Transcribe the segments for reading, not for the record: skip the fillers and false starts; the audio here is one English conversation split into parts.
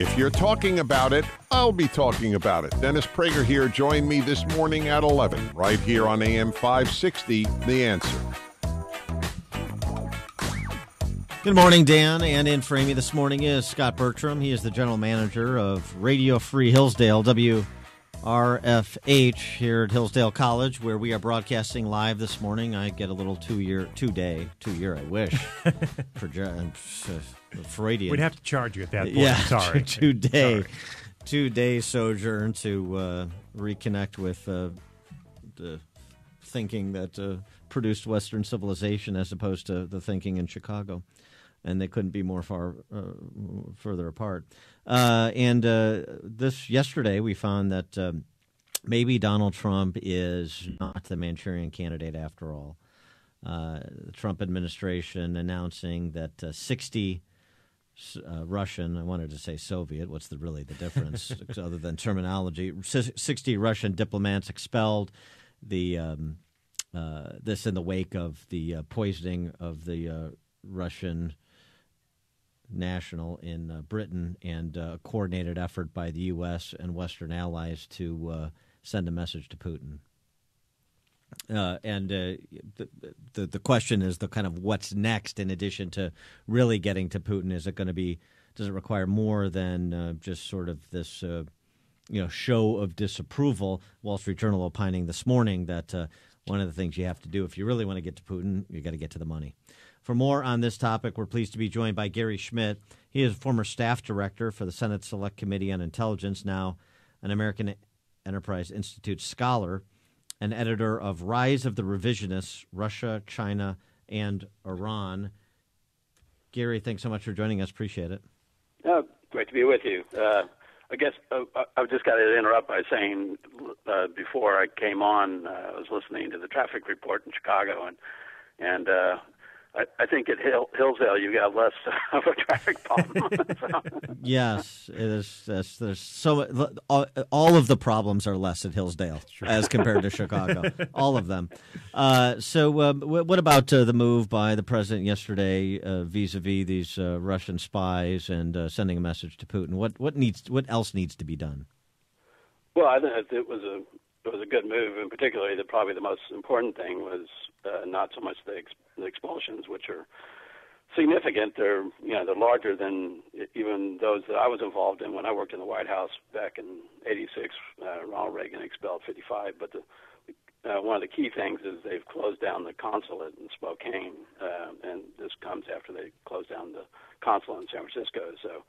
If you're talking about it, I'll be talking about it. Dennis Prager here. Join me this morning at 11, right here on AM 560, The Answer. Good morning, Dan. And in for Amy this morning is Scot Bertram. He is the general manager of Radio Free Hillsdale, WRFH, here at Hillsdale College, where we are broadcasting live this morning. I get a little two-year, I wish, Freudian. We'd have to charge you at that point. Yeah, Sorry. two-day sojourn to reconnect with the thinking that produced Western civilization as opposed to the thinking in Chicago. And they couldn't be more further apart. Yesterday we found that maybe Donald Trump is not the Manchurian candidate after all. The Trump administration announcing that 60 Russian, I wanted to say Soviet, what's really the difference other than terminology, 60 Russian diplomats expelled. This in the wake of the poisoning of the Russian national in Britain and a coordinated effort by the U.S. and Western allies to send a message to Putin. The question is the kind of what's next in addition to really getting to Putin. Is it going to be? Does it require more than just sort of this show of disapproval? Wall Street Journal opining this morning that one of the things you have to do if you really want to get to Putin, you got to get to the money. For more on this topic, we're pleased to be joined by Gary Schmitt. He is former staff director for the Senate Select Committee on Intelligence, now an American Enterprise Institute scholar, and editor of Rise of the Revisionists, Russia, China, and Iran. Gary, thanks so much for joining us. Appreciate it. Oh, great to be with you. I guess I've just got to interrupt by saying before I came on, I was listening to the traffic report in Chicago, and I think at Hillsdale you got less of a traffic problem. Yes, it is. There's all of the problems are less at Hillsdale as compared to Chicago. All of them. What about the move by the president yesterday vis-a-vis these Russian spies and sending a message to Putin? What else needs to be done? Well, I think it was a good move, and particularly probably the most important thing was not so much the expulsions, which are significant. They're larger than even those that I was involved in when I worked in the White House back in '86. Ronald Reagan expelled 55, but one of the key things is they've closed down the consulate in Spokane, and this comes after they closed down the consulate in San Francisco. So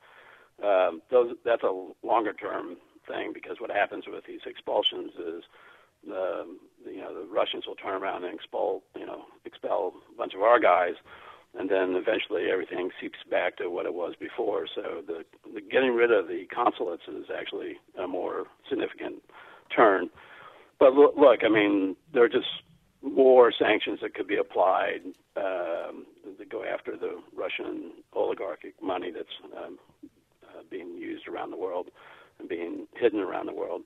that's a longer term thing, because what happens with these expulsions is the Russians will turn around and expel a bunch of our guys, and then eventually everything seeps back to what it was before. So the getting rid of the consulates is actually a more significant turn. But look, I mean, there are just more sanctions that could be applied to go after the Russian oligarchic money that's being used around the world and being hidden around the world.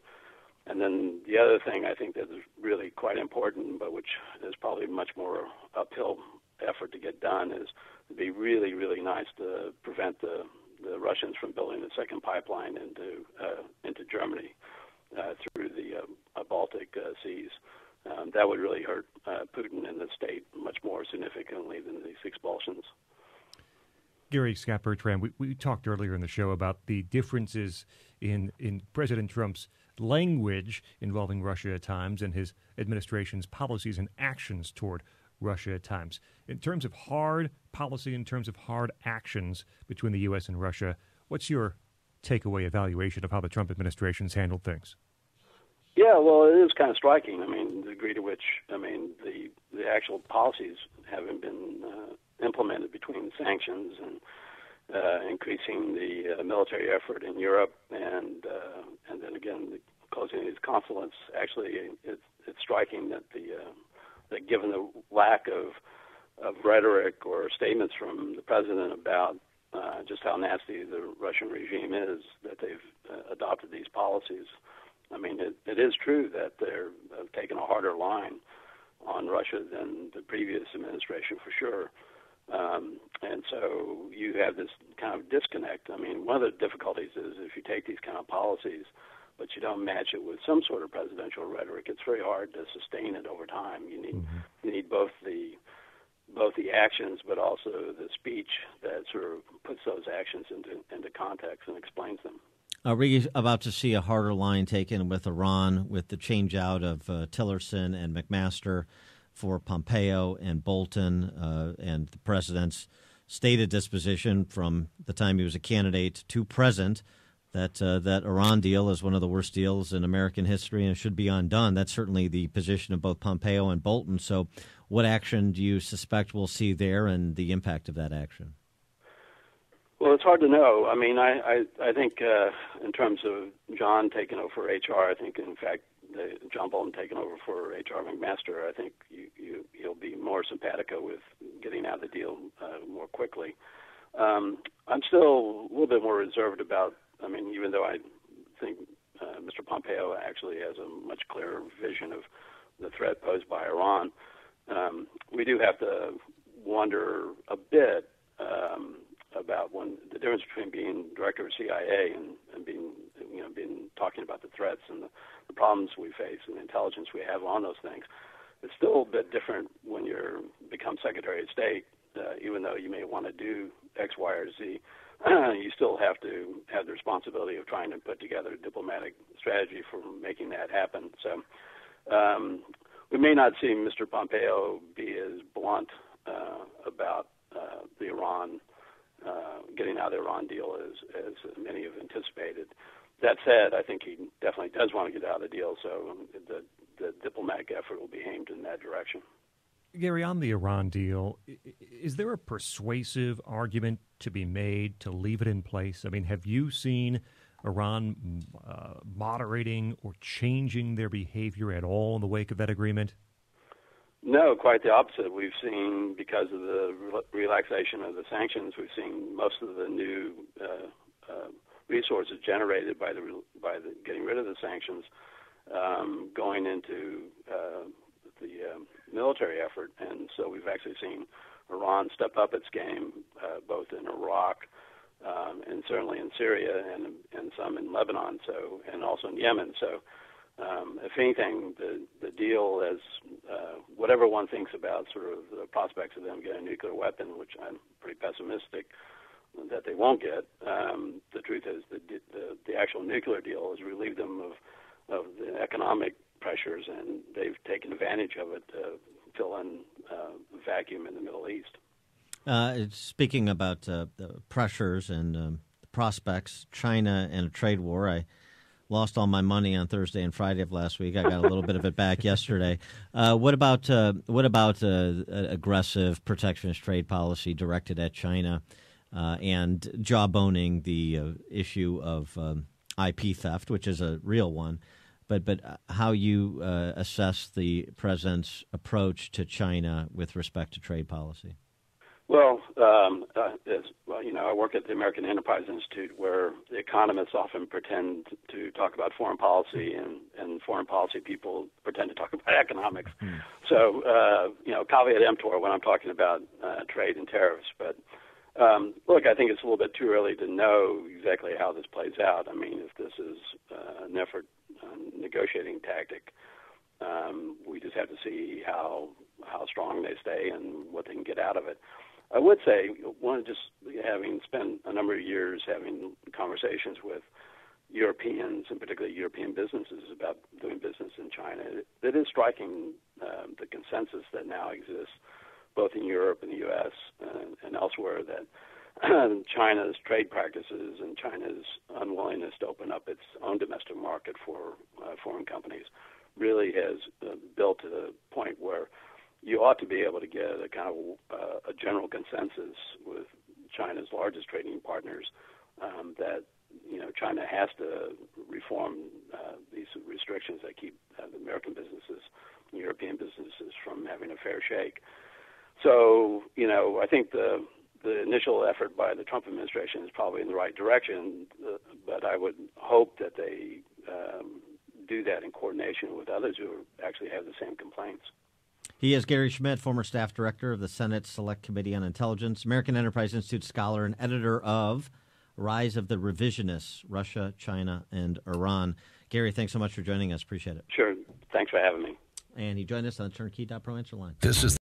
And then the other thing I think that is really quite important, but which is probably much more uphill effort to get done, is it'd be really, really nice to prevent the Russians from building a second pipeline into Germany through the Baltic seas. That would really hurt Putin and the state much more significantly than these expulsions. Gary Scot Bertram, we talked earlier in the show about the differences in President Trump's language involving Russia at times and his administration's policies and actions toward Russia at times. In terms of hard policy, in terms of hard actions between the U.S. and Russia, what's your takeaway evaluation of how the Trump administration's handled things? Yeah, well, it is kind of striking. I mean, the degree to which, the actual policies haven't been implemented between sanctions and increasing the military effort in Europe, and then again the closing these consulates. Actually, it's striking that that given the lack of rhetoric or statements from the president about just how nasty the Russian regime is, that they've adopted these policies. I mean, it is true that they're taking a harder line on Russia than the previous administration, for sure. And so you have this kind of disconnect. I mean, one of the difficulties is take these kind of policies, but you don't match it with some sort of presidential rhetoric, it's very hard to sustain it over time. You need both the actions, but also the speech that sort of puts those actions into context and explains them. Are we about to see a harder line taken with Iran with the change out of Tillerson and McMaster for Pompeo and Bolton and the president's stated disposition from the time he was a candidate to present that Iran deal is one of the worst deals in American history and should be undone? That's certainly the position of both Pompeo and Bolton. So what action do you suspect we'll see there and the impact of that action? Well, it's hard to know. I mean, I think in terms of John taking over for HR, I think, in fact, John Bolton taking over for HR McMaster, I think he'll be more simpatico with getting out of the deal more quickly. I'm still a little bit more reserved about, I mean, even though I think Mr. Pompeo actually has a much clearer vision of the threat posed by Iran, we do have to wonder a bit about the difference between being director of CIA and being talking about the threats and the problems we face and the intelligence we have on those things. It's still a bit different when you become Secretary of State, even though you may want to do X, Y, or Z. You still have to have the responsibility of trying to put together a diplomatic strategy for making that happen. So we may not see Mr. Pompeo be as blunt about the Iran getting out of the Iran deal as many have anticipated. That said, I think he definitely does want to get out of the deal, so the diplomatic effort will be aimed in that direction. Gary, on the Iran deal, is there a persuasive argument to be made to leave it in place? I mean, have you seen Iran moderating or changing their behavior at all in the wake of that agreement? No, quite the opposite. We've seen, because of the relaxation of the sanctions, we've seen most of the new resources generated by the getting rid of the sanctions going into the military effort, and so we've actually seen Iran step up its game, both in Iraq and certainly in Syria and some in Lebanon, and also in Yemen. So, if anything, the deal is whatever one thinks about sort of the prospects of them getting a nuclear weapon, which I'm pretty pessimistic that they won't get. The truth is the actual nuclear deal has relieved them of the economic pressures, and they've taken advantage of it to fill in a vacuum in the Middle East. Speaking about the pressures and the prospects, China and a trade war, I lost all my money on Thursday and Friday of last week. I got a little bit of it back yesterday. What about aggressive protectionist trade policy directed at China and jawboning the issue of IP theft, which is a real one? But how you assess the president's approach to China with respect to trade policy? Well, I work at the American Enterprise Institute, where the economists often pretend to talk about foreign policy, and foreign policy people pretend to talk about economics. So, caveat emptor when I'm talking about trade and tariffs. But look, I think it's a little bit too early to know exactly how this plays out. I mean, if this is an effort, negotiating tactic, we just have to see how strong they stay and what they can get out of it. I would say, having spent a number of years having conversations with Europeans, and particularly European businesses, about doing business in China, it is striking the consensus that now exists, both in Europe and the U.S. And elsewhere, that China's trade practices and China's unwillingness to open up its own domestic market for foreign companies really has built to the point where you ought to be able to get a kind of a general consensus with China's largest trading partners that China has to reform these restrictions that keep the American businesses and European businesses from having a fair shake. So, I think the initial effort by the Trump administration is probably in the right direction, but I would hope that they do that in coordination with others who actually have the same complaints. He is Gary Schmitt, former staff director of the Senate Select Committee on Intelligence, American Enterprise Institute scholar, and editor of rise of the revisionists, Russia, China, and Iran. Gary, thanks so much for joining us. Appreciate it. Sure. Thanks for having me. And he joined us on the turnkey.pro answer line. This is